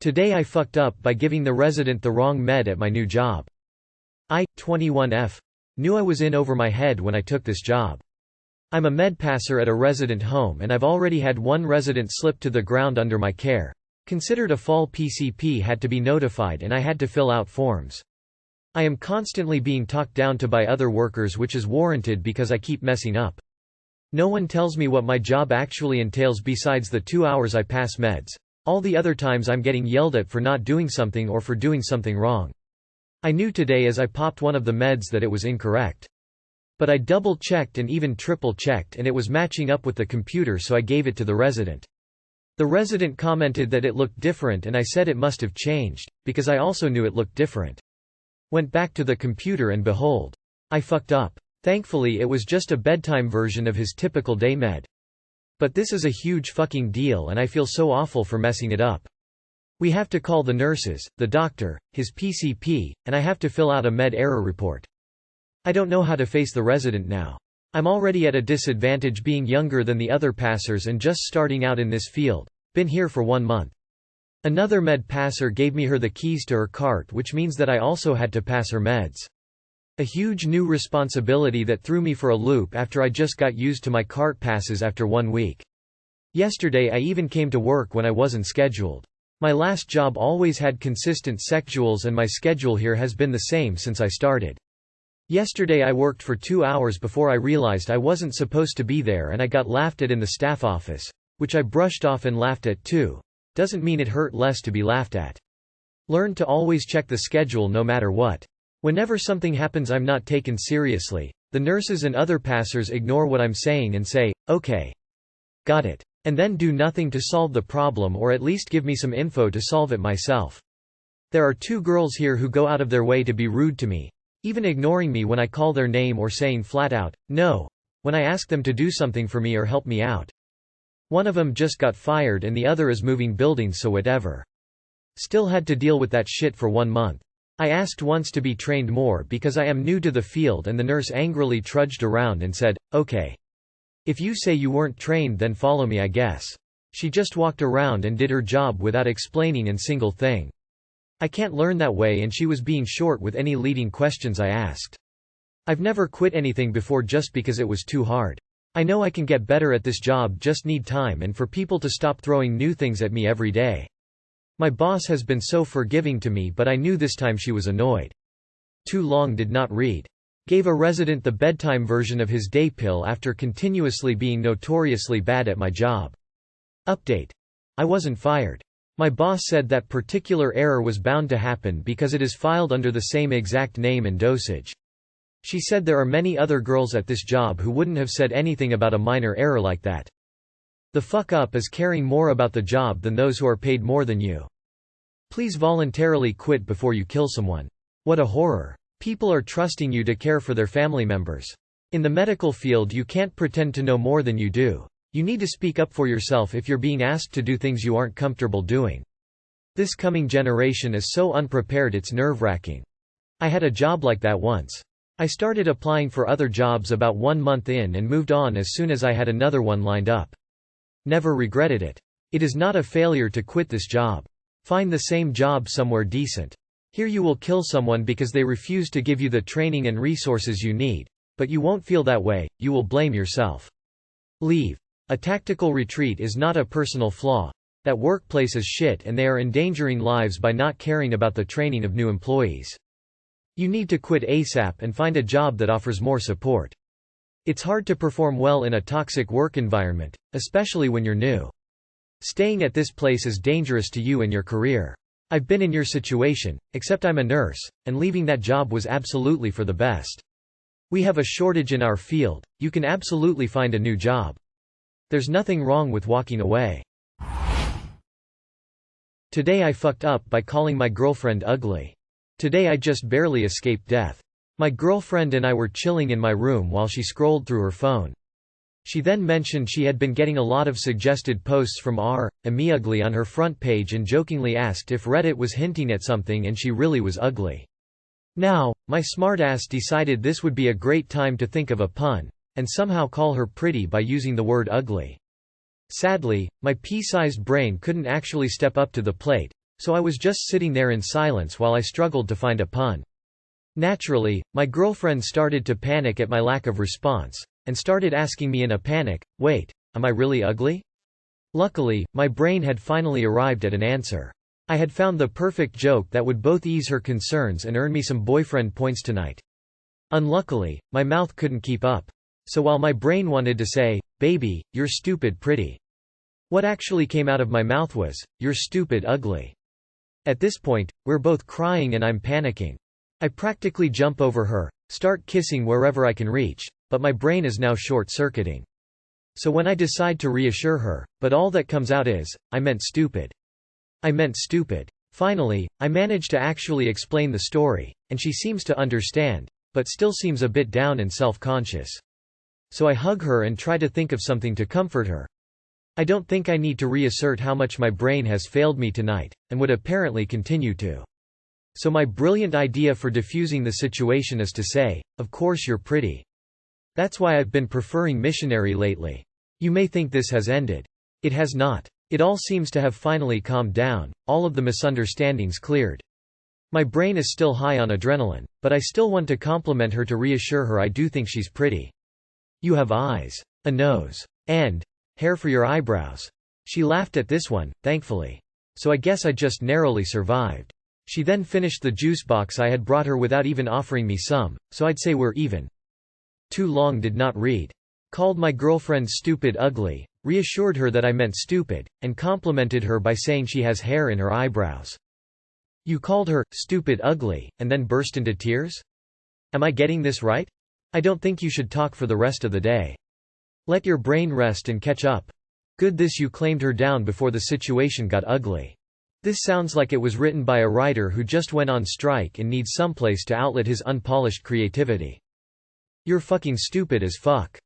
Today I fucked up by giving the resident the wrong med at my new job. I, 21F, knew I was in over my head when I took this job. I'm a med passer at a resident home and I've already had one resident slip to the ground under my care. Considered a fall PCP had to be notified and I had to fill out forms. I am constantly being talked down to by other workers, which is warranted because I keep messing up. No one tells me what my job actually entails besides the 2 hours I pass meds. All the other times I'm getting yelled at for not doing something or for doing something wrong. I knew today as I popped one of the meds that it was incorrect. But I double-checked and even triple-checked and it was matching up with the computer, so I gave it to the resident. The resident commented that it looked different and I said it must have changed, because I also knew it looked different. Went back to the computer and behold, I fucked up. Thankfully it was just a bedtime version of his typical day med. But this is a huge fucking deal and I feel so awful for messing it up. We have to call the nurses, the doctor, his PCP, and I have to fill out a med error report. I don't know how to face the resident now. I'm already at a disadvantage being younger than the other passers and just starting out in this field. Been here for 1 month. Another med passer gave me her the keys to her cart, which means that I also had to pass her meds. A huge new responsibility that threw me for a loop after I just got used to my cart passes after 1 week. Yesterday I even came to work when I wasn't scheduled. My last job always had consistent schedules and my schedule here has been the same since I started. Yesterday I worked for 2 hours before I realized I wasn't supposed to be there and I got laughed at in the staff office, which I brushed off and laughed at too. Doesn't mean it hurt less to be laughed at. Learn to always check the schedule no matter what. Whenever something happens I'm not taken seriously. The nurses and other passers ignore what I'm saying and say, okay. Got it. And then do nothing to solve the problem or at least give me some info to solve it myself. There are 2 girls here who go out of their way to be rude to me, even ignoring me when I call their name or saying flat out, no, when I ask them to do something for me or help me out. One of them just got fired and the other is moving buildings, so whatever. Still had to deal with that shit for 1 month. I asked once to be trained more because I am new to the field and the nurse angrily trudged around and said, okay. If you say you weren't trained then follow me I guess. She just walked around and did her job without explaining a single thing. I can't learn that way and she was being short with any leading questions I asked. I've never quit anything before just because it was too hard. I know I can get better at this job, just need time and for people to stop throwing new things at me every day. My boss has been so forgiving to me, but I knew this time she was annoyed. Too long did not read. Gave a resident the bedtime version of his day pill after continuously being notoriously bad at my job. Update. I wasn't fired. My boss said that particular error was bound to happen because it is filed under the same exact name and dosage. She said there are many other girls at this job who wouldn't have said anything about a minor error like that. The fuck up is caring more about the job than those who are paid more than you. Please voluntarily quit before you kill someone. What a horror. People are trusting you to care for their family members. In the medical field you can't pretend to know more than you do. You need to speak up for yourself if you're being asked to do things you aren't comfortable doing. This coming generation is so unprepared it's nerve-wracking. I had a job like that once. I started applying for other jobs about 1 month in and moved on as soon as I had another one lined up. Never regretted it. It is not a failure to quit this job. Find the same job somewhere decent. Here you will kill someone because they refuse to give you the training and resources you need, but you won't feel that way, you will blame yourself. Leave. A tactical retreat is not a personal flaw. That workplace is shit and they are endangering lives by not caring about the training of new employees. You need to quit ASAP and find a job that offers more support. It's hard to perform well in a toxic work environment, especially when you're new. Staying at this place is dangerous to you and your career. I've been in your situation, except I'm a nurse, and leaving that job was absolutely for the best. We have a shortage in our field, you can absolutely find a new job. There's nothing wrong with walking away. Today I fucked up by calling my girlfriend ugly. Today I just barely escaped death. My girlfriend and I were chilling in my room while she scrolled through her phone. She then mentioned she had been getting a lot of suggested posts from me ugly on her front page and jokingly asked if Reddit was hinting at something and she really was ugly. Now, my smartass decided this would be a great time to think of a pun, and somehow call her pretty by using the word ugly. Sadly, my pea-sized brain couldn't actually step up to the plate, So I was just sitting there in silence while I struggled to find a pun. Naturally, my girlfriend started to panic at my lack of response, and started asking me in a panic, "Wait, am I really ugly?" Luckily, my brain had finally arrived at an answer. I had found the perfect joke that would both ease her concerns and earn me some boyfriend points tonight. Unluckily, my mouth couldn't keep up. So while my brain wanted to say, "Baby, you're stupid pretty," what actually came out of my mouth was, "You're stupid ugly." At this point, we're both crying and I'm panicking. I practically jump over her, start kissing wherever I can reach, but my brain is now short-circuiting. So when I decide to reassure her, but all that comes out is, "I meant stupid. I meant stupid." Finally, I manage to actually explain the story, and she seems to understand, but still seems a bit down and self-conscious. So I hug her and try to think of something to comfort her. I don't think I need to reassert how much my brain has failed me tonight, and would apparently continue to. So my brilliant idea for diffusing the situation is to say, "Of course you're pretty. That's why I've been preferring missionary lately." You may think this has ended. It has not. It all seems to have finally calmed down, all of the misunderstandings cleared. My brain is still high on adrenaline, but I still want to compliment her to reassure her I do think she's pretty. "You have eyes, a nose, and hair for your eyebrows." She laughed at this one, thankfully. So I guess I just narrowly survived. She then finished the juice box I had brought her without even offering me some, so I'd say we're even. Too long did not read. Called my girlfriend stupid ugly, reassured her that I meant stupid, and complimented her by saying she has hair in her eyebrows. You called her stupid ugly, and then burst into tears? Am I getting this right? I don't think you should talk for the rest of the day. Let your brain rest and catch up. Good this you claimed her down before the situation got ugly. This sounds like it was written by a writer who just went on strike and needs someplace to outlet his unpolished creativity. You're fucking stupid as fuck.